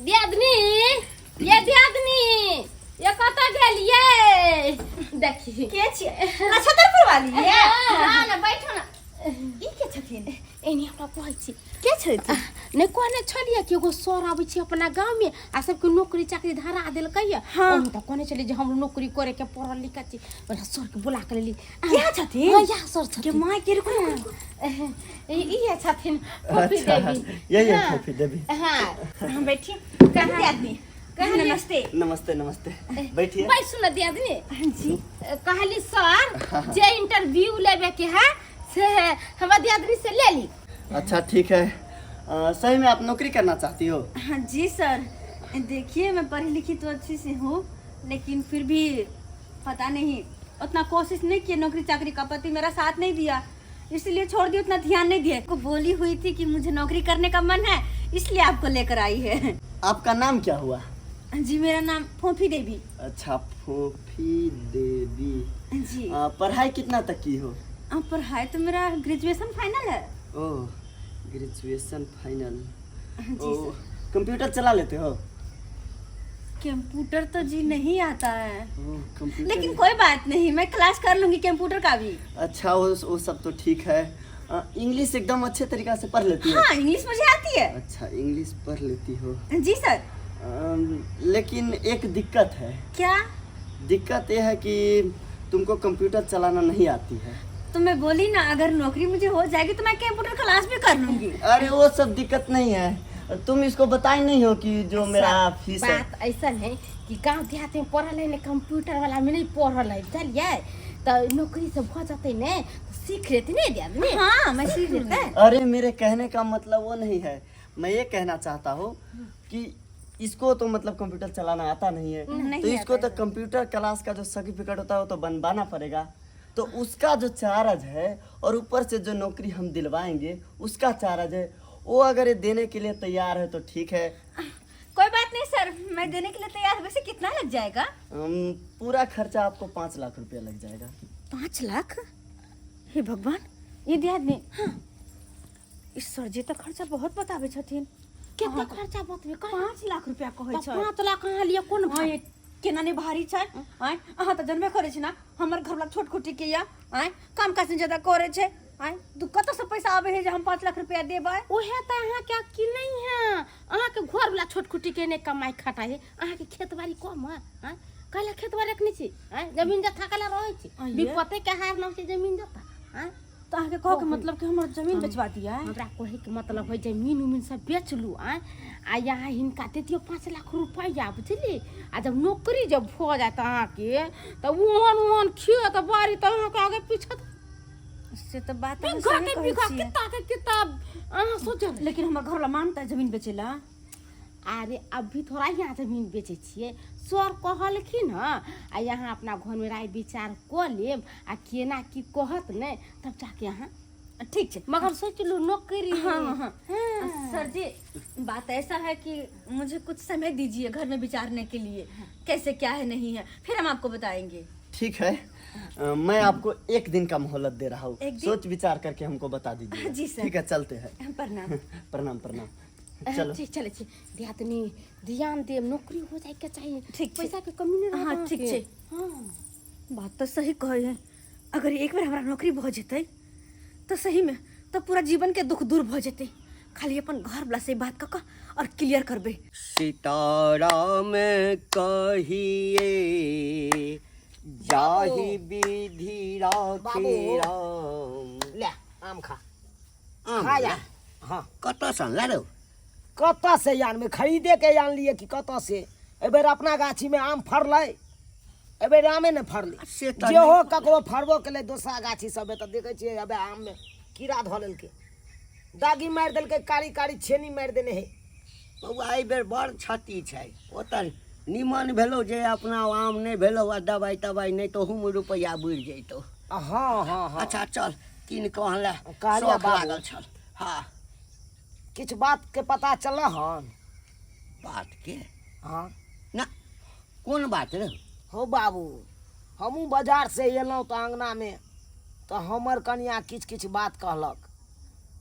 दियादनी ये दियादनी ये कत गेलिए देखी के छिए नक्षत्रपुर वाली है हाँ। ना बैठो ना ई के छथिन एनी हमरा कहै छी के छथिन ने कोने छलिए कि एगो सर आबै छी अपना गांव में आ सबके नौकरी चाकरी धरा देलकै या हम त कोने चली जे हम नौकरी करे के पढ़ल लिखल छी ओला सर के बुला के लेली क्या छथिन हां या सर छथिन के माय के को ई है छथिन फोफी देवी यही है फोफी देवी। हां हम बैठिए कहाँ आदमी नमस्ते नमस्ते नमस्ते बैठिए। भाई सुन दियादनी जी कहली सर जे इंटरव्यू लेवे के है से हमरा दियादनी से ले ली। अच्छा ठीक है। सही में आप नौकरी करना चाहती हो? हाँ जी सर देखिए मैं पढ़ी लिखी तो अच्छी से हूँ लेकिन फिर भी पता नहीं उतना कोशिश नहीं की नौकरी चाकरी का। पति मेरा साथ नहीं दिया इसलिए छोड़ दिया, उतना ध्यान नहीं दिया। को बोली हुई थी कि मुझे नौकरी करने का मन है इसलिए आपको लेकर आई है। आपका नाम क्या हुआ? जी मेरा नाम फोफी देवी। अच्छा फोफी देवी जी पढ़ाई कितना तक की हो? पढ़ाई तो मेरा ग्रेजुएशन फाइनल है। ओह ग्रेजुएशन फाइनल। जी सर। कंप्यूटर चला लेते हो? कंप्यूटर तो जी नहीं आता है कंप्यूटर लेकिन कोई बात नहीं मैं क्लास कर लूंगी कंप्यूटर का भी। अच्छा वो सब तो ठीक है। इंग्लिश एकदम अच्छे तरीका से पढ़ लेती हो? हाँ इंग्लिश मुझे आती है। अच्छा इंग्लिश पढ़ लेती हो। जी सर। लेकिन एक दिक्कत है। क्या दिक्कत ये है कि तुमको कंप्यूटर चलाना नहीं आती है। तो मैं बोली ना अगर नौकरी मुझे हो जाएगी तो मैं कंप्यूटर क्लास भी कर लूंगी। अरे वो सब दिक्कत नहीं है। तुम इसको बताई नहीं हो कि जो मेरा फीस है। बात ऐसा है कि गांव देहात में पढ़ल है ने कंप्यूटर वाला में नहीं पढ़ल है चलिए तो नौकरी से हो जाते ने तो सीख लेती नहीं दियादनी। हाँ मैं सीख लेता है। अरे मेरे कहने का मतलब वो नहीं है। मैं ये कहना चाहता हूँ कि इसको तो मतलब कंप्यूटर चलाना आता नहीं है नहीं तो इसको आता तो कंप्यूटर क्लास का जो सर्टिफिकेट होता है वो तो बनवाना पड़ेगा। तो उसका जो चार्ज है और ऊपर से जो नौकरी हम दिलवाएंगे उसका चार्ज है वो अगर ये देने के लिए तैयार है तो ठीक है। कोई बात नहीं सर मैं देने के लिए तैयार हूँ। वैसे कितना लग जाएगा? पूरा खर्चा आपको 5 लाख रुपया लग जाएगा। 5 लाख? हे भगवान ये दियादनी। हाँ इस सर जी तो खर्चा बहुत बतावे छथिन। कितना खर्चा बतबे 5 लाख रुपया कहै छै। 5 लाख कहाँ लिया कौन भाई केना ने भारी छै। आय अहाँ त जनबे करै छी ना हमर घर वाला छोट खोटी के या आय काम काज ज्यादा करे छै। आय तू कत से पैसा आवे है जे हम 5 लाख रुपया देबै? ओहे त अहाँ के की नहीं है अहाँ के घर वाला छोटकुटी के ने कमाई खाता है अहाँ के खेत बाड़ी कम है। हां कहला खेत बाड़ी रखनी छी जमीन जथा कला रहै छी विपते के हार न छै जमीन जथा। हां तो आगे कह के मतलब कि हमर जमीन बेचवा दिया है। हमरा कोहे के मतलब है जमीन उमीन सब बेच लू आ यहाँ हिनका देतियो 5 लाख रुपया बुझली। आ जब नौकरी जब हो जाए अहाँ के तो ओहन खेत बाड़ी तो अहाँ के आगे पीछे से तो बात है घर के बिघा किताब अहाँ सोचो। लेकिन हमर घर वाला मानता है जमीन बेचेला। अरे अभी थोड़ा यहाँ जमीन बेचे छिए सर कहलखिन ह आ यहाँ अपना घर में राय विचार क लेब आ केना की कहत ने तब जाके यहाँ ठीक है मगर सोच लो नौकरी। हाँ, हाँ। सर जी बात ऐसा है कि मुझे कुछ समय दीजिए घर में विचारने के लिए कैसे क्या है नहीं है फिर हम आपको बताएंगे। ठीक है। मैं आपको 1 दिन का मोहलत दे रहा हूँ। सोच विचार करके हमको बता दीजिए। जी सर। ठीक है चलते हैं। प्रणाम। प्रणाम प्रणाम। चलो चले दियादनी ध्यान दे नौकरी हो जाए के चाहिए। ठीक पैसा के कमी नहीं। हाँ ठीक है। हाँ बात तो सही कहे है। अगर एक बार हमारा नौकरी भ जेते तो सही में तो पूरा जीवन के दुख दूर भ जेते। खाली अपन घर वाला से बात कक और क्लियर करबे। सीताराम कहिए जाहि विधि राखे राम। ले आम खा आम खा ले? या हाँ कत सन ला रो? कत से यान में खरीदे के यान लिए कि कत से एबेर अपना गाछी में आम फरलै एबेर आमे ने फरलै से त जे हो ककरो फरबो केले दोसरा गाछी सब त देखे छियै अबे आम में कीड़ा ध लेलकै दागी मार देलकै कारी कारी छेनी मार देने है। बउआ एहि बेर बड़ क्षति छै। ओतऽ निमन भेलो जे अपना आम नहीं भेलो आ दवाई तवाई नहीं तो हम रुपया बुढ़ जैतो। हाँ हाँ हाँ अच्छा चल किन कहला कहलिया शौक बाबू। लागल छल। हाँ किछ बात के पता चल हन? बात के हाँ ना कौन बात रे? हो बाबू हमू बाजार से एलौं तो अंगना में तो हमर कनिया किछ किछ बात कहलक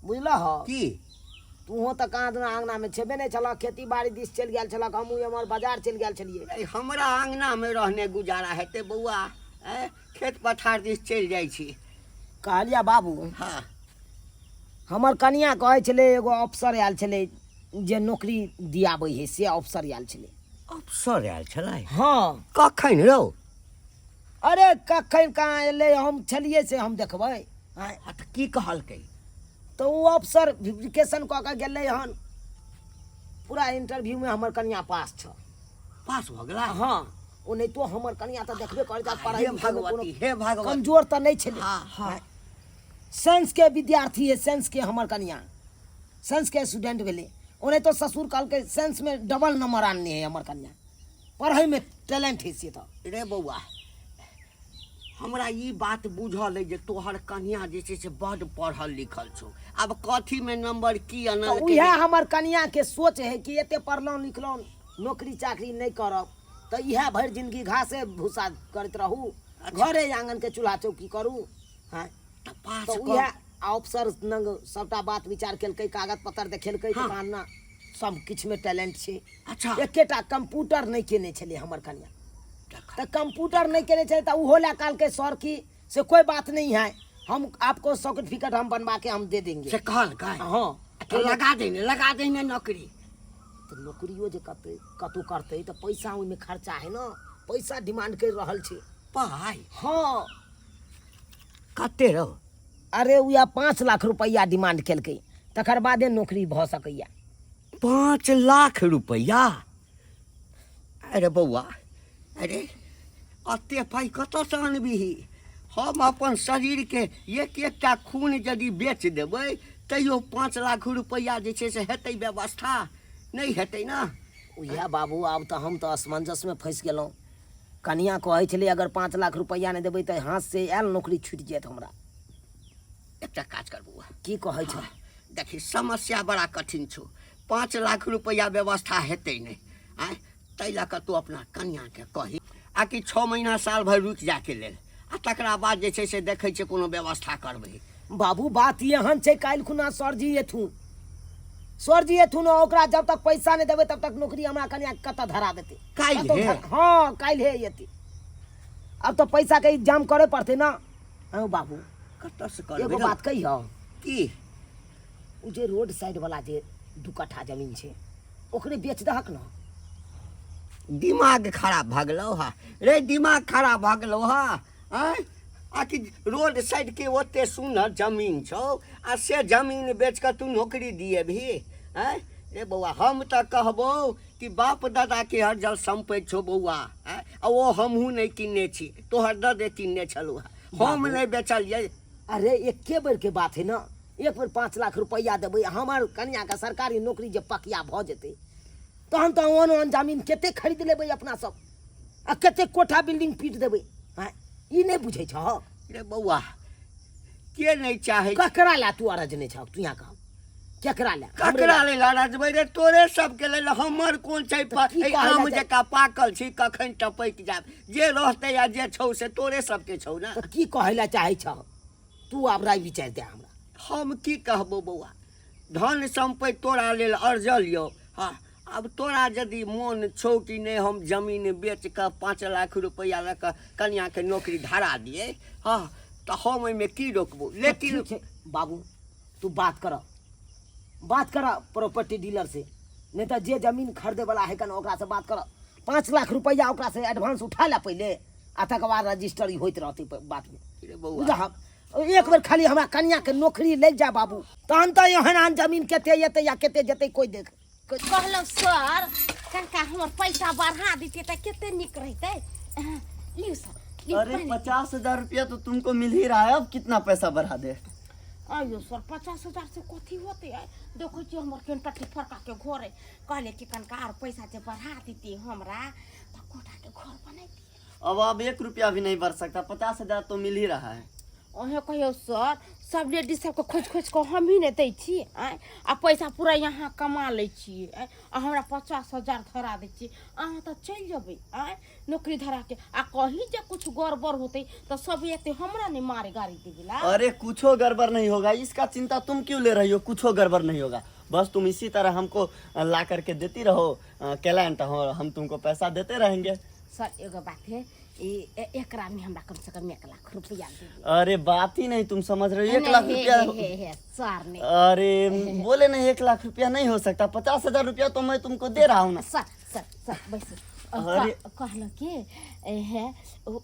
बुझल ह की तू हो तो कहाँ दूना आंगना में छेबे नहीं चला, खेती बाड़ी दिस चल गया छला, हम हमार बाजार चल गया छलिए। ए, हमरा आंगना में रहने गुजारा हेते बौआ, खेत पथार दिस चल जाइ छी। कहलिया बाबू, हाँ हमर कनिया कहे छले एगो अफसर आयल छले जे नौकरी दियाबै है, से अफसर आयल छले। अफसर आयल छलै? हाँ। कखन रौ? अरे कखन कहाँ एले, हम छलिए से हम देखबै। तऽ की कहलकै? तो वो अफसर वेरिफिकेशन कऽ के गेलै हन, पूरा इंटरव्यू में हमर कनिया पास छ। पास भऽ गेला? हाँ। ओ नहीं तो हमर कनिया तो देखबे करे ता पढ़ाई हे भगवती, हे भगवती, कमजोर तो नहीं छले। हाँ हाँ। साइंस के विद्यार्थी है, साइंस के हमर कनिया साइंस के स्टूडेंट भेले। उन्हें तो ससुर काल के साइंस में डबल नंबर आनने है हमर कन्या, पढ़ाई में टैलेंट है से। तो रे बौआ, हमरा ई बात बुझल है जे तोहर कन्या जे छै से बड़ पढ़ल लिखल छौ, अब कथी में नंबर की तो आनल उहे हमर कन्या के सोच है कि एते पढ़लौं लिखलौं नौकरी चाकरी नहीं करब, तो इहे भर जिंदगी घासे भूसा करत रहू, घरे आंगन के चूल्हा चौकी करू। हाँ, पास तो उहे अफसर नंग सबटा बात विचार केलकै, कागज पत्तर देखेलकै, तो कहना सब किछ में टैलेंट छे। अच्छा, एकेटा कंप्यूटर नहीं केने छले हमर कन्या, तो कंप्यूटर नहीं केने छले तो उहो ला काल के सर की से कोई बात नहीं है, हम आपको सर्टिफिकेट हम बनवा के हम दे देंगे। से कहल का? हाँ, तो लगा देने नौकरी। तो नौकरियो जे कतौ करते तो पैसा ओइमे खर्चा है ना, पैसा डिमांड कर रहल छे। पाई? हाँ। कते रहो? अरे उया 5 लाख रुपया डिमांड केलकै, तकर बादे नौकरी भ सकैया। 5 लाख रुपया? अरे बौआ, अरे अते पाई कतऽ से आनबिही? हम अपन शरीर के एक एकटा खून यदि बेच देबै तैयो 5 लाख रुपया जे छै से हेतै व्यवस्था? नहीं हेतै ना। उया बाबू, आब तो हम तो असमंजस में फंस गेलौं। कनिया कहै छलै अगर 5 लाख रुपया नहीं देबै तो हाथ से आयल नौकरी छूट जायत हमरा। एकटा काज कर बौआ, की कहै छ? देखी समस्या बड़ा कठिन छौ, 5 लाख रुपया व्यवस्था हेतै नहीं। आय तै लऽ कऽ तू अपना कन्या के कही आ कि 6 महीना साल भर रुकि जाके लेल, आ तकरा बाद जे छै से देखै छै कोनो व्यवस्था करबै। बाबू बात एहन छै, काल्हि खुना सरजी एथुन ओकरा जब तक पैसा नहीं देबै तब तक नौकरी हमरा कन्या कतऽ धरा देतै। काल्हि? हाँ काल्हि एतै। अब तो पैसा के इंतजाम करे पड़ते ना। हाँ बाबू, कतऽ से करबै? एगो बात कही हो, की? उ जे रोड साइड वाला जे 2 कट्ठा जमीन छै ओकरे बेच दहक ना। दिमाग खराब भऽ गेलौ हा रे, दिमाग खराब भऽ गेलौ हा। आँय आखिर रोड साइड के ओते सुनर जमीन छौ, आ से जमीन बेच कऽ तू नौकरी दिएबही? आँय रे बौआ, हम तऽ कहबौ कि बाप दादा के हर जल सम्पत्ति छौ बौआ, आ ओ हमहूँ नहीं किनने छी, तोहर दादे किनने छलौ, हम नहीं बेचलियै। अरे एके बेर के बात है ना, एक बेर 5 लाख रुपया देबै, हमर कन्या का सरकारी नौकरी जे पकिया भ जेतै तहन तो ओन जमीन केते खरीद लेबै अपना सब, आ केते कोठा बिल्डिंग पीट देबै। हाँ, ई नहीं बुझै छ? रे बौआ, के नहीं चाहे? ककरा ला तू अरज नहीं छ? तू यहाँ कह केकरा ला? ककरा ले लड़जबै रे? तोरे सबके लेल। हमर कोन छै? आम जकाँ पाकल छी, कखन टपैक जाब। जे रहतै या जे छौ से तोरे सबके छौ ना। तो की कहै ला चाहै छ तू? आब राय विचार दे हमरा। हम की कहबो बौआ, धन सम्पत्ति तोरा लेल अर्जल यौ। हाँ, अब तोरा यदि मोन छौ कि नहीं हम जमीन बेच कऽ 5 लाख रुपया लऽ कऽ कन्या के नौकरी धरा दिए, हाँ, तो हम एहिमे की रोकबो। लेकिन बाबू तू बात कर प्रॉपर्टी डीलर से, नहीं तो जे जमीन खरीदे वाला है कन ओकरा से बात कर। 5 लाख रुपया ओकरा से एडवांस उठा ला पहले, आ तकर बाद रजिस्टर होइत रहते बात में। रे बौआ, बुझा, एक बेर खाली हमरा कन्या के नौकरी लग जा बाबू, तहन तो एहन जमीन केते येते या केते जेते कोई देख। कहलो सर कनका हमर पैसा बढ़ा दीते त केते निक रहते। लियो सर, लियो अरे पानी। 50,000 रुपया तो तुमको मिल ही रहा है, अब कितना पैसा बढ़ा दे? आयो सर 50,000 से कथी होते है? देखो जी हमर केनटकी फरका के घर है, कहले कि कनका और पैसा जे बढ़ा दीती हमरा तो कोठा के घर बनैती। अब 1 रुपया भी नहीं बढ़ सकता, 50,000 तो मिल ही रहा है। ओहे कहियो सर सब लेडीज सबके खोज खोज के हम ही ने दै छी आ पैसा पूरा यहाँ कमा लै छियै आ हमरा 50,000 धरा दै छी अहाँ तऽ चलि जेबै नौकरी धरा के आ कहीं जे कुछ गड़बड़ होते तो सब एते हमरा ने मारे गाड़ी देवेला। अरे कुछो गड़बड़ नहीं होगा, इसका चिंता तुम क्यों ले रही हो? कुछो गड़बड़ नहीं होगा, बस तुम इसी तरह हमको ला करके देती रहो क्लाइंट, हम तुमको पैसा देते रहेंगे। सर एगो बात है एकरा में हमरा कम से कम 1 लाख रुपया दे। अरे बात ही नहीं तुम समझ रहे हो, 1 लाख रुपया। सर ने अरे बोले नहीं 1 लाख रुपया नहीं हो सकता, 50,000 रुपया तो मैं तुमको दे रहा हूँ ना। सर बैसे अरे कहल के है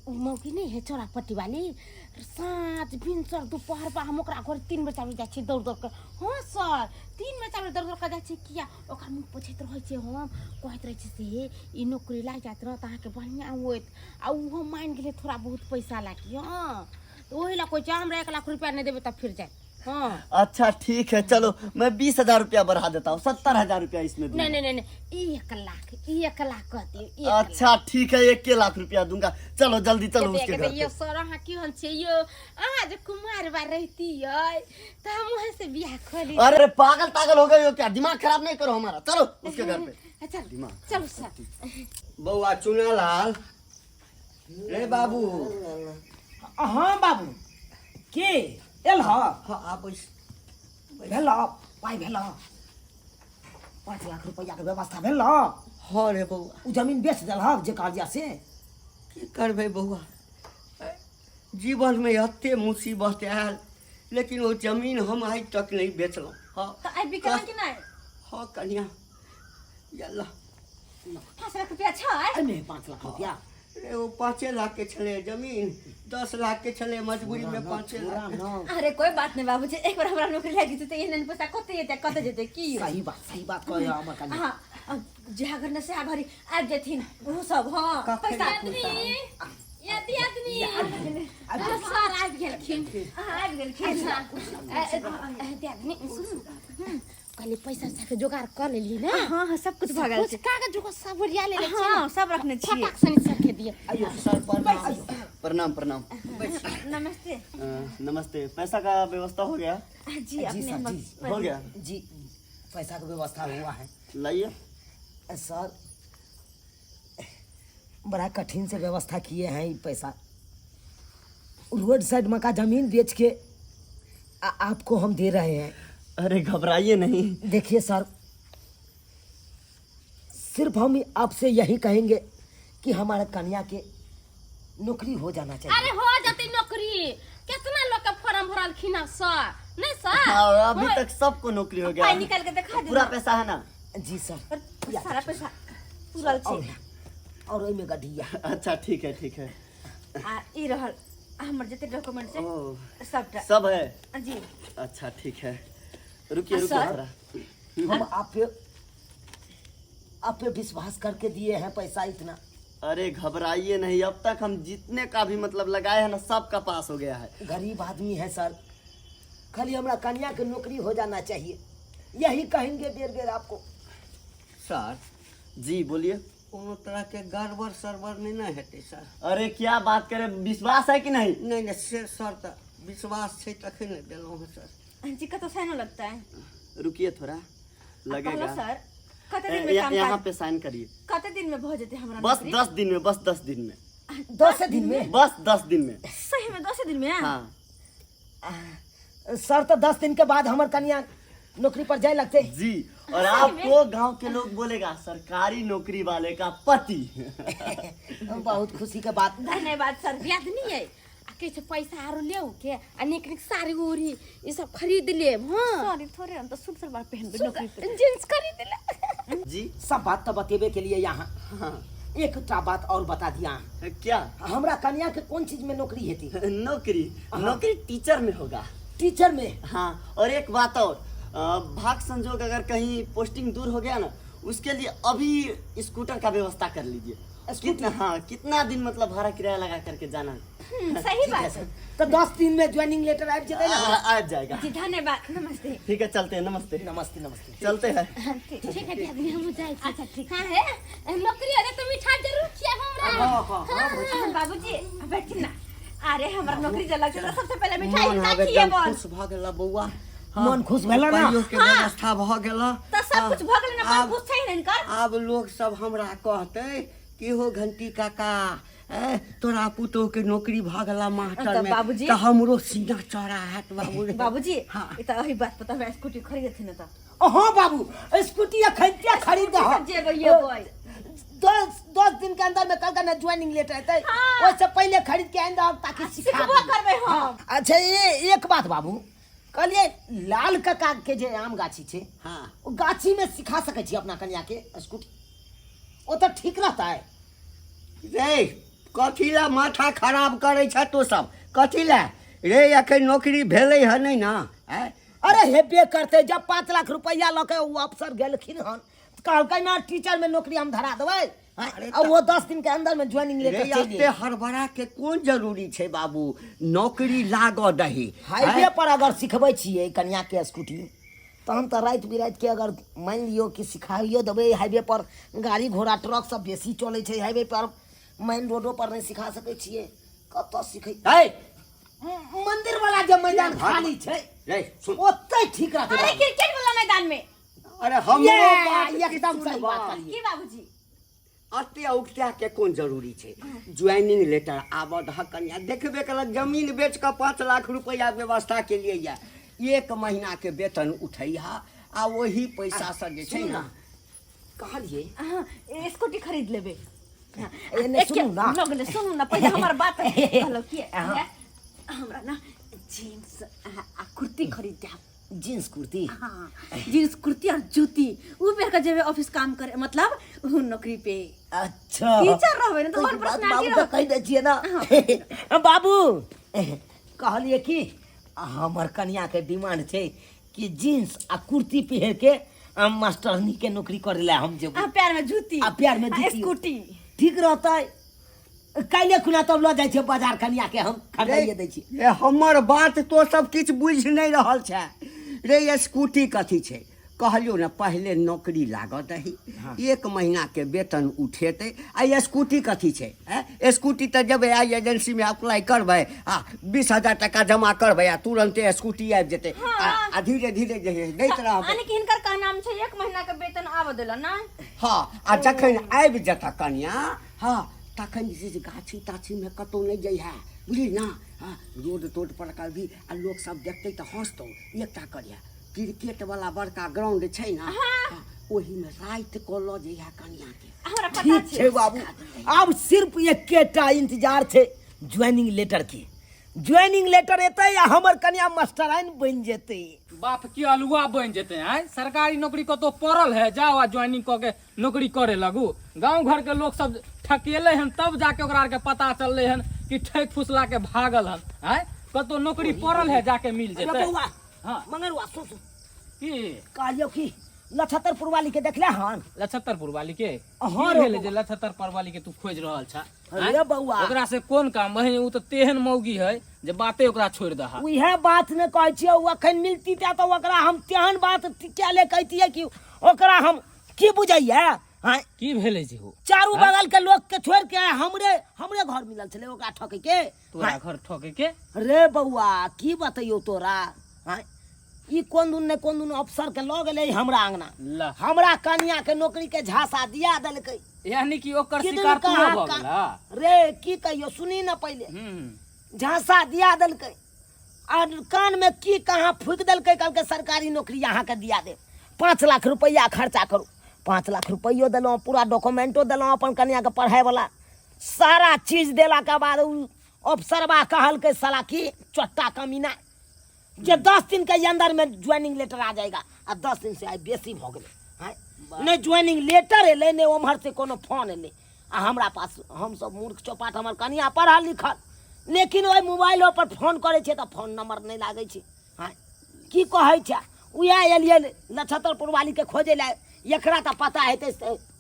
मौकी नहीं है चौरापट्टी वाली साँझ भिनसर दोपहर बा हम ओकरा घर 3 बजे जाइ छी दौड़ दौड़ कर। हाँ सर 3 बजे दौड़ दौड़ कर जाइ छी किया ओकरा मुँह पूछैत रहै छै हम कहैत रहै छै से ई नौकरी लाग जात रह त अहाँके बढ़िया होत आ उहो मान गेलै थोड़ा बहुत पैसा लागी। हाँ तो वही ला कोई हमरा 1 लाख रुपया नहीं देवे तब फिर जाए। हाँ अच्छा ठीक है, चलो मैं 20,000 रुपया बढ़ा देता हूँ, 70,000 रुपया इसमें दूंगा। नहीं 1 लाख कहती। अच्छा ठीक है, 1 लाख रुपया दूंगा। चलो जल्दी चलो उसके घर ये पे। सर अहाँ की हन छे यो अहाँ जे कुमार बा रहती है त हम वहां से बियाह खोली। अरे पागल हो गए हो क्या? दिमाग खराब नहीं करो हमारा, चलो उसके घर पे। चल चलो सर। बउआ चुनालाल, रे बाबू। हाँ बाबू के एल हाँ आप भेल पाई भेल 5 लाख रुपया के व्यवस्था भेल। हाँ रे बउआ, उ जमीन बेच देलहक जे कार्या से। की करबे बउआ, जीवन में एते मुसीबत आयल लेकिन वो जमीन हम आज तक नहीं बेचलहुँ। हाँ तो आई बिकला कि नहीं? हाँ कन्या यल्ला 5 लाख रुपया छै? अरे 5 लाख रुपया रे वो 5 लाख के छले जमीन, 10 लाख के छले मजबूरी में 5 लाख। अरे कोई बात नहीं बाबूजी, एक बार हमरा नौकरी लागी तो ये नहीं पैसा कते जेते की। सही बात कह हमर कन्या। हां अब जे अगर न से घरी आब जेथिन वो सब। हां पैसा आदमी सर आबि गेलखिन। आबि गेलखिन। कहले पैसा के जोगाड़ कर लेलिए ना। हां सब कुछ भ गेल छै। कागज जोगाड़ सब ओरिया ले हां सब रखने छियै। फटाक सनी सबके दिए। आइयो सर प्रणाम। नमस्ते। नमस्ते। पैसा का व्यवस्था हो गया? जी अपने हो गया जी, पैसा का व्यवस्था हुआ है। लाइए सर बड़ा कठिन से व्यवस्था किए हैं। ये पैसा रोड साइड मका जमीन बेच के आपको हम दे रहे हैं। अरे घबराइए नहीं। देखिए सर, सिर्फ हम आपसे यही कहेंगे कि हमारे कन्या के नौकरी हो जाना चाहिए। अरे हो जाती नौकरी, कितना लोग का फॉर्म भरल खिना सर नहीं सर। हाँ, अभी तक सबको नौकरी हो गया। पाई निकाल के दिखा दे। पूरा पैसा है ना? जी सर, सारा पैसा पूरा छै। और ओई में गड्ढिया। अच्छा ठीक है आ ई रहल हमर जते डॉक्यूमेंट छै ओह, सबटा सब है। जी। अच्छा ठीक है, रुकिए सर? थोड़ा। हम आप पे विश्वास करके दिए हैं पैसा इतना। अरे घबराइए नहीं, अब तक हम जितने का भी मतलब लगाए हैं ना सबका पास हो गया है। गरीब आदमी है सर, खाली हमारा कन्या की नौकरी हो जाना चाहिए, यही कहेंगे देर आपको। सर जी बोलिए। कोनो तरह के गड़बड़ सरबर नहीं ना हेतै सर? अरे क्या बात करें, विश्वास है कि नहीं? नहीं से सर तो विश्वास छै तखन ने देलहुँ हैं सर। जी का तो साइन लगता है। रुकिए थोड़ा लगेगा। सर कते दिन में काम यहाँ पे साइन करिए। कते दिन में हो जेते हमरा बस नौकरी? 10 दिन में, बस 10 दिन में। 10 दिन में? बस 10 दिन में। सही में 10 दिन में? हाँ सर तो 10 दिन के बाद हमारे कन्या नौकरी पर जाए लगते। जी, और आपको गांव के लोग बोलेगा सरकारी नौकरी वाले का पति। बहुत खुशी के बात। धन्यवाद सर। याद नहीं है कैसे पैसा आरो ले के अनेक साड़ी उड़ी ये सब खरीद ले। हां सॉरी थोड़े हम तो सूट सलवार पहनबे नौकरी पे। जींस खरीद ले। जी सब बात तो बतेबे के लिए यहाँ हाँ। एक बात और बता दिया। क्या? हमरा कन्या के कौन चीज में नौकरी है? नौकरी टीचर में होगा। टीचर में? हाँ, और एक बात और, भाग संजोग अगर कहीं पोस्टिंग दूर हो गया ना, उसके लिए अभी स्कूटर का व्यवस्था कर लीजिए। कितना दिन मतलब भाड़ा किराया लगा करके जाना है। सही बात है। तो 10 दिन में ज्वाइनिंग लेटर आ जाए ना? आ जाएगा। जी धन्यवाद। नमस्ते। ठीक है चलते हैं। नमस्ते। चलते हैं। ठीक है आदमी हम जाए। अच्छा ठीक हां है नौकरी अरे तो मिठाई जरूर खिया हमरा। हां बाबूजी बैठिए ना। अरे हमारा नौकरी जला के सबसे पहले मिठाई मन ना आब खिए एकदम बोल खुश भ गेला बौआ। मन खुश भेला ना? रुपैयो के व्यवस्था भ गेला। तो सब कुछ भ गेलै ना, आब- पर कुछ छै नहीं कर। आब लोग सब हमरा कहते कि हो घंटी काका तोरा पुतोह के नौकरी भ गेला मास्टर तो में बाबूजी- तो हमरो सीना चौड़ा हैत बाबू रे। बाबूजी हाँ। ये तो वही बात पता है, स्कूटी खरीदे थे ना तो हाँ बाबू, स्कूटी खरीद जे भैया बोल 10 दिन के अंदर में कल का ना ज्वाइनिंग लेटर है, हाँ। उससे पहले खरीद के आइंदा ताकि सिखा सिखबो दी। करबे हम। अच्छा ये एक बात बाबू, कहलिए लाल काका के जे आम गाछी छे, हाँ वो गाछी में सिखा सके छी अपना कन्या के स्कूटी, वो तो ठीक रहता है। रे कथी ला माथा खराब करे छ तो सब, कथी ला रे अखन नौकरी भेलै है नहीं ना हैं? अरे हेबे करते, जब 5 लाख रुपया लके वो अफसर गेलखिन हन, कहलकै ना टीचर में नौकरी हम धरा देबै, अरे और वो 10 दिन के अंदर में ज्वाइनिंग रे लेटर चाहिए। एते हड़बड़ा के कोन जरूरी छै बाबू, नौकरी लागऽ दही। हाईवे पर अगर सिखबै छियै कन्या के स्कूटी, तहन तो रात बिरात के अगर मान लियो कि सिखाइयो देबै, हाईवे पर गाड़ी घोड़ा ट्रक सब बेसी चलै छै, हाईवे पर मेन रोडो पर नहीं सिखा सकै छियै, कतऽ सिखै? मंदिर वाला जो मैदान खाली छै रे सुन, ओतै ठीक रहतै। अरे क्रिकेट वाला मैदान में अरे हम एकदम सही बात कहलिए। की बाबूजी अते उगत्या के कोन जरूरी छै, ज्वाइनिंग लेटर आबऽ दह कन्या, देखबे कलक जमीन बेच के 5 लाख रुपया व्यवस्था के लिए या 1 महीना के वेतन उठैहा आ वही पैसा से जे छै ना कहलिए हाँ, स्कूटी खरीद लेबे। हाँ, एने सुनू ना। लोग सुनू ना, पहले हमार बात कहलो कि हाँ। हमरा ना जीन्स आ कुर्ती खरीद दे। जींस कुर्ती, हाँ, जीन्स कुर्ती और जूती वो पहन के जेबे ऑफिस काम करे, मतलब वो नौकरी पे अच्छा टीचर रहबे ना तो कोई और बात पर्सनालिटी बाबू तो कह दे छियै ना। बाबू कहलिए कि हमर कन्या के डिमांड छै कि जींस आ कुर्ती पहन के मास्टरनी के नौकरी करे ला हम जेबो, पैर में जूती आ पैर में जूती। स्कूटी ठीक रहतै। काल्हे खुना तब लऽ जाइ छै बाजार कन्या के हम खरीदाइए दै छी। रे हमर बात तो सब किछ बुझ नहीं रहल छै रे। स्कूटी कथी छै कहलियो ना, पहले नौकरी लागऽ दही, 1 महीना के वेतन उठेतै। आ स्कूटी कथी छै? स्कूटी तो जब आई एजेंसी में अप्लाई करबै आ 20,000 टका जमा करबै आ तुरंते स्कूटी आबि जेतै। आ धीरे धीरे जे दैत रहबै। यानी कि हिनकर का नाम छै 1 महीना के वेतन आब देला ना। हाँ, आ जखन आबि जेता कन्या, हाँ तखन जे छै से गाछी ताछी में कतौ नहीं जाइ है, बुझली ना। हाँ, रोड तोड पर भी आ लोग सब देखतै तो हंसतौ। एकटा करिया क्रिकेट वाला बड़का ग्राउंड छै ना, हाँ, ओही में रात को लऽ जइहा कन्या के। हमरा पता ठीक छै छै बाबू, अब सिर्फ एकेटा इंतजार छै ज्वाइनिंग लेटर के। ज्वाइनिंग लेटर एतै या हमर कन्या मास्टराइन बनि जेतै। बाप की अलुआ बन जेते हैं। सरकारी नौकरी कतो पड़ल है, जाओ आ ज्वाइनिंग क के नौकरी करे लगू। गांव घर के लोग सब ठकेले हन, तब जाके ओकरा आर के पता चलले हन कि ठेक फुसला के भागल हन। हैं कतो नौकरी पड़ल है, जाके मिल अरे जेते। बउआ, हाँ मंगरुआ सुन सुन, की कहलियो कि नक्षत्रपुर वाली के देखले हन? लछत्तरपुर वाली के हाँ की रे भेले जे लछत्तरपुर वाली के तू खोज रहल छ? अरे बउआ, ओकरा से कोन काम बहिन? उ त तेहन मौगी है जे बाते ओकरा छोड़ दहा। उहे बात ने कहै छियै, ओ अखन मिलती ता तो ओकरा हम तेहन बात क्या ले कहतियै कि ओकरा हम की बुझैया। हाँ, की भेले जी हो? चारू बगल के लोग के छोड़ के हमरे घर मिलल छले ओकरा ठके के। तोरा घर ठोके के? रे बउआ की बतैयो तोरा, हाँ, ई कोन दिन ने कोन दिन अफसर के लऽ गेलै हमरा अंगना, ला हमरा कन्या के नौकरी के झांसा दिया देलकै। यानी कि ओकर किदन शिकार तू कहाँ भ का- गेला। रे की कहियो सुनी न पहले, झांसा दिया देलकै और कान में की कहाँ फूक देलकै, कहलकै सरकारी नौकरी यहाँ के दिया दे, 5 लाख रुपया खर्चा करू। 5 लाख रुपयो देलहुँ, पूरा डॉक्यूमेंटो देलहुँ अपन कन्या के पढ़ाई वाला, सारा चीज देला के बाद उ अफसरबा कहलकै साला की चोट्टा कमीना जे 10 दिन के अंदर में ज्वाइनिंग लेटर आ जाएगा। आ 10 दिन से आई बेसी भ गेलै, नहीं ज्वाइनिंग लेटर एलै, नहीं उम्हर से कोनो फोन एलै। आ हमरा पास, हम सब मूर्ख चौपाट, हमर कनिया पढ़ल लिखल, लेकिन ओहि मोबाइलो पर फोन करे छै तो फोन नंबर नहीं लागे छै। हाँ, की कहै छै, उएह एलियै नक्षत्रपुर वाली के खोजे ला। एकरा तो पता हेतै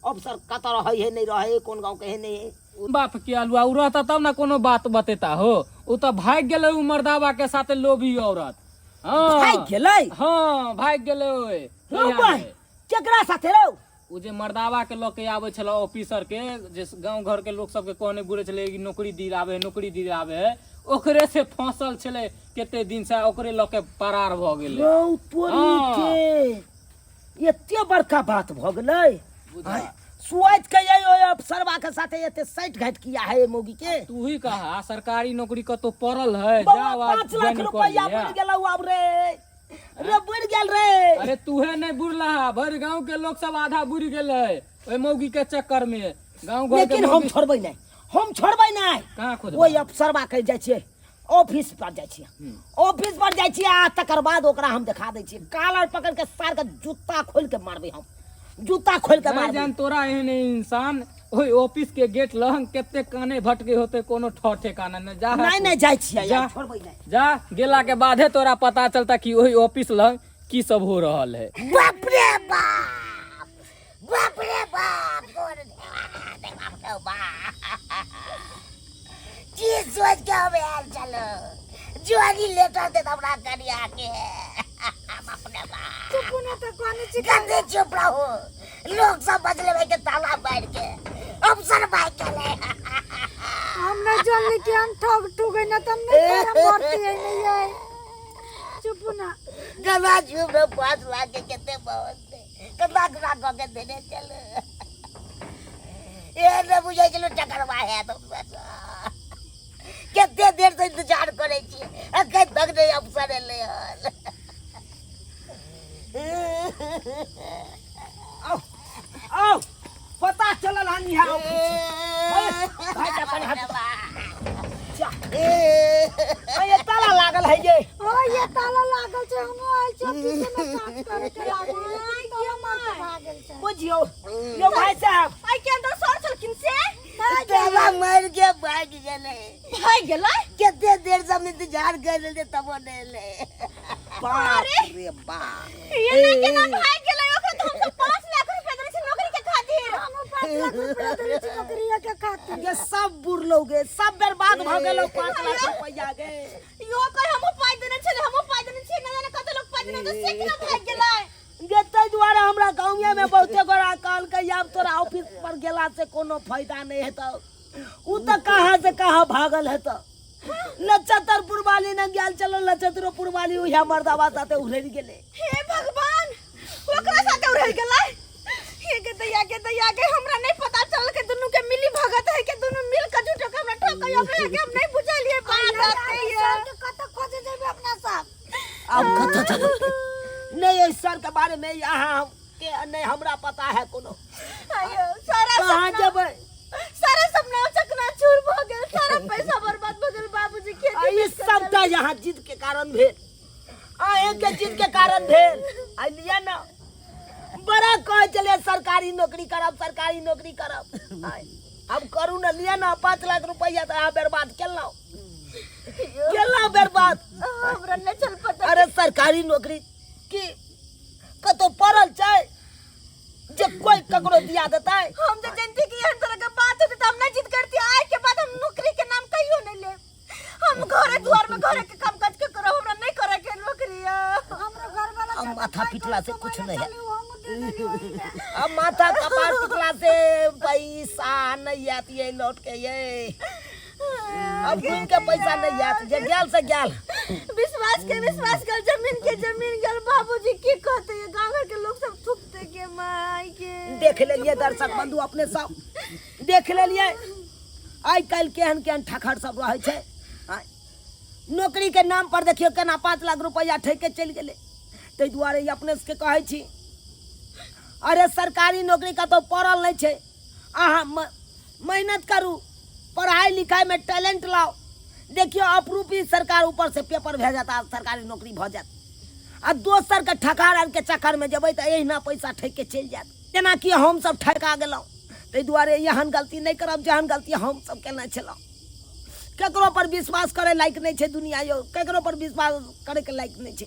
अफसर कतऽ रहै है नहीं रहै, कोन गाँव के है नहीं है। बाप के अलुआ उ रहता तब ना कोनो बात बतेता हो। उ तो भाग गेले उ मर्दावा के साथे लोभी औरत। हाँ भाग गेलै? हाँ भाग गेले ओए। रो भाई, केकरा साथे रहो? उ जे मर्दावा के लऽ के आबै छल ऑफिसर के, जे गांव घर के लोग सबके कहने बुरे छले कि नौकरी दिलावे नौकरी दिलावे, ओकरे से फंसल छले केते दिन से, ओकरे लऽ के फरार भ गेले। रौ तोरी के एते बड़का बात भ गेलै। सुआइत के ये अफसरवा के साथे एते साइट घाट किया है ये मौगी के। तू ही कहा सरकारी नौकरी कतो पड़ल है, बाबा जाओ 5 लाख ज्वाइन कर रुपया लिया। बढ़ गेलौ अब रे बढ़ गेल रे। अरे तूहे नहीं बुरला, भर गांव के लोग सब आधा बुर गेले ओए मौगी के चक्कर में। गांव घर के लेकिन हम मौगी छोड़बै नहीं, हम छोड़बै नहीं। कहाँ खोज ओइ अफसरवा के जाइ छियै ऑफिस पर जाइ छियै, ऑफिस पर जाइ छियै आ तकर बाद ओकरा हम दिखा दै छियै, कालर पकड़ के सार के जूता खोल के मारबै, हम जूता खोल के नहीं मारबै। जान तोरा एहन इंसान ओए ऑफिस के गेट लहंग केते काने भटके होते, कोनो ठौ ठिकाना न जा। नहीं जाइ छियै जा। यार, छोड़बै नहीं। जा गेला के बादे तोरा पता चलता कि ओही ऑफिस लहंग की सब हो रहल है। बाप रे बाप, बाप रे बाप, की सोच के हमें यार चलो जुआनी लेटर दे हमरा करिया के। चुप न तो कोनी चिकन चुप रहो, लोग सब बदले भाई के ताला बैठ के अफसर भाई के ले। हमने जल्दी के हम ठग ठुगे न तुम नहीं मरती है नहीं है। चुप ना गला चुप रे, 5 लाख के कितने बहुत दे, कितना गुना के देने चलो। ये न बुझे चलो टकरवा है तुम कितने देर से इंतजार करे छी, अखन तक नहीं अफसर ले हल। आओ आओ पता चलल हन यहाँ भाई जा पानी हाथ जा। ये ताला लागल है ये। ओ ये ताला लागल छै, हम आइल छी ऑफिस में काम करे के लागल ताला मार भागल छै। बुझियो यो भाई साहब आई के अंदर सर छलखिन से ताला मार के भाग गेले। भाग गेलै। कितने देर से हम इंतजार कर रहे थे तब वो नहीं ले। बाप रे बाप, ये नहीं के ना भाग गेलै, ओकरा तो हम 5 लाख रुपया देने छी नौकरी के खातिर। हम 5 लाख रुपया देने छी नौकरी के खातिर। ये सब बुरलोगे, सब बर्बाद भ गेलो 5 लाख रुपया के। यो कह हम पाई देने छले, हम पाई देने छी, न जाने कते लोग पाई देने तो से केना भाग गेलै। ये तै द्वारा हमरा गांव में बहुते गोरा कहल के अब तोरा ऑफिस पर गेला से कोनो फायदा नहीं हेतौ। उ त कहां से कहां भागल हेतौ। नक्षत्रपुर वाली न गेल, चलो नक्षत्रपुर वाली उहा मर्दावा साथे उड़ि गेले। हे भगवान, ओकरा साथे उड़ि गेलै। हे के दैया के हमरा नहीं पता चलल के दुनु के मिली भगत है के दुनु मिल के झूठो के हमरा ठोकयो के हम नहीं बुझलिए। बात है कत खोजे जेबे अपना साहब। अब कत नहीं इस सर के बारे में यहाँ के नहीं हमरा पता है कोनो। आयो सारा कहां जेबै? सारा सपना चकना चूर भ गेल, सारा पैसा बर्बाद भ गेल। बाबूजी खेती ई सबटा यहाँ जिद के कारण भेल, आए के जिद के कारण भेल। आ लिया ना बड़ा कह चले सरकारी नौकरी करब, सरकारी नौकरी करब। अब करू ना, लिया ना 5 लाख रुपया तो यहाँ बर्बाद केलौ बर्बाद। हमरा नहीं चल पता। अरे सरकारी नौकरी की कतो पड़ल छै जे कोई ककरो दिया देतै। हम तो जानती कि हर तरह का बात होती तो हम नहीं जिद करती। आज के बाद हम नौकरी के नाम कहियो नहीं ले। हम घरे द्वार में घरे के काम काज के करो, हमरा नहीं करे के नौकरी। हमरा घर वाला अब माथा पिटला से कुछ नहीं है। हम दे देनी होई है। अब माथा कपार पिटला से पैसा नहीं आती है लौट के ये। अब उनका पैसा नहीं आत, जे गेल से गेल। विश्वास कर जमीन के जमीन गल। बाबूजी की कहते हैं, गांव घर के लोग सब थूकते के माई के। देख ले लिए दर्शक बंधु अपने सब देख ले लिए आई कल केहन केहन ठखर सब रहे छै। नौकरी के नाम पर देखियो केना 5 लाख रुपया ठेक के चल गेले। तै दुआरे अपने से कहै छी, अरे सरकारी नौकरी का तो पड़ल नहीं छै। अहाँ मेहनत करू, पढ़ाई लिखाई में टैलेंट लाओ। देखियो अपरूपी सरकार ऊपर से पेपर भेजता, सरकारी नौकरी भ जात। आ दोसर के ठकार के चक्कर में जब एहिना पैसा ठेक के चल जात, जेना कि हम सब ठका गेलौं। तै दुआरे एहन गलती नहीं करब जेहन गलती हम सब केने छलौं। केकरो पर विश्वास करे लायक नहीं छै दुनिया, यो केकरो पर विश्वास करे के लायक नहीं छै।